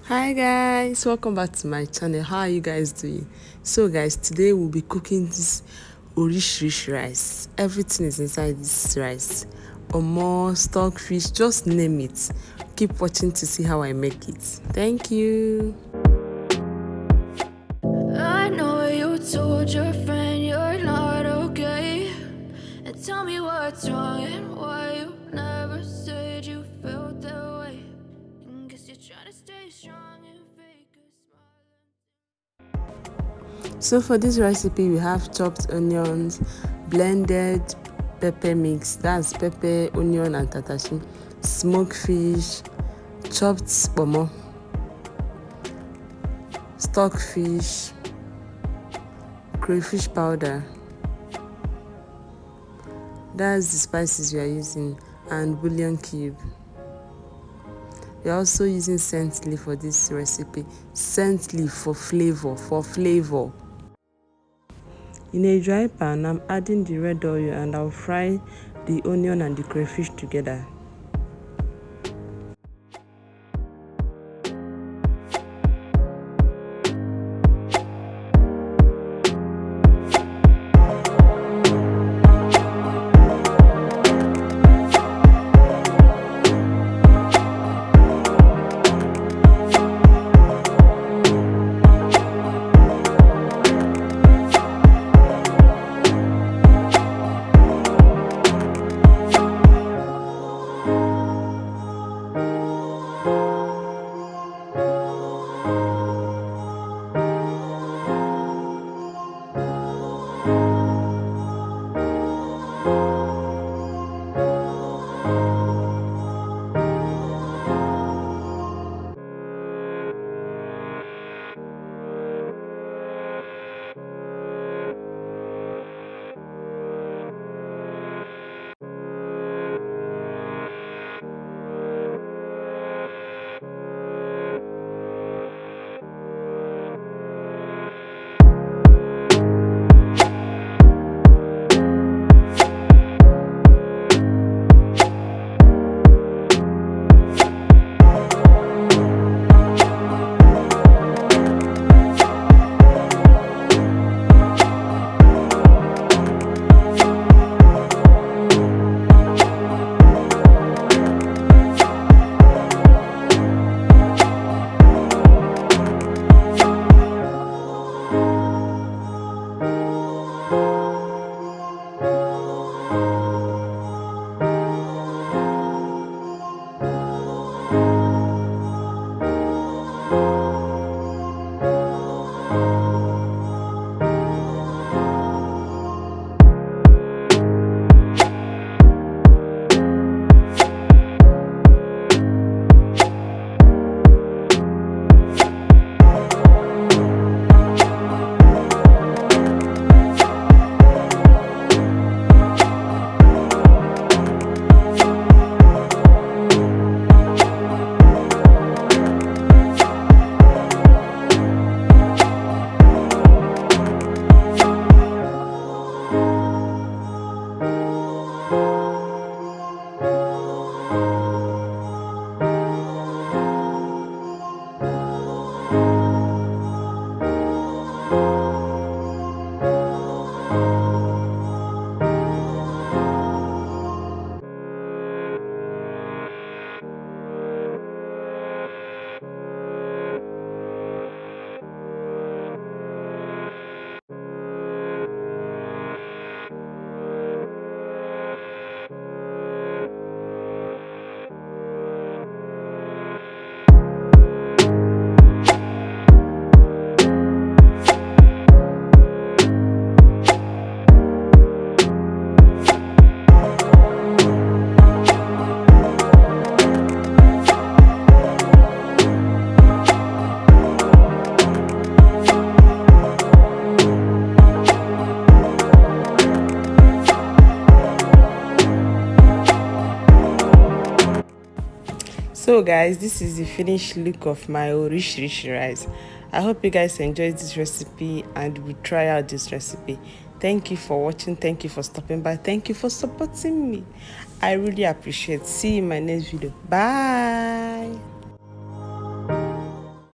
Hi guys, welcome back to my channel. How are you guys doing? So guys, today we'll be cooking this rich rice. Everything is inside this rice. Omo, stockfish, just name it. Keep watching to see how I make it. Thank you. I know you told your friend you're not okay, and tell me what's wrong and why you never said you felt that way. And guess you're trying to stay strong and fake a smile. So for this recipe, we have chopped onions, blended pepper mix, that's pepper, onion and tatashi, smoked fish, chopped pomo, stockfish, crayfish powder, that's the spices we are using, and bouillon cube. We are also using scent leaf for this recipe. Scent leaf for flavor. In a dry pan, I'm adding the red oil and I'll fry the onion and the crayfish together. So guys, this is the finished look of my rich rice. I hope you guys enjoyed this recipe and will try out this recipe. Thank you for watching. Thank you for stopping by. Thank you for supporting me. I really appreciate. See you in my next video. Bye.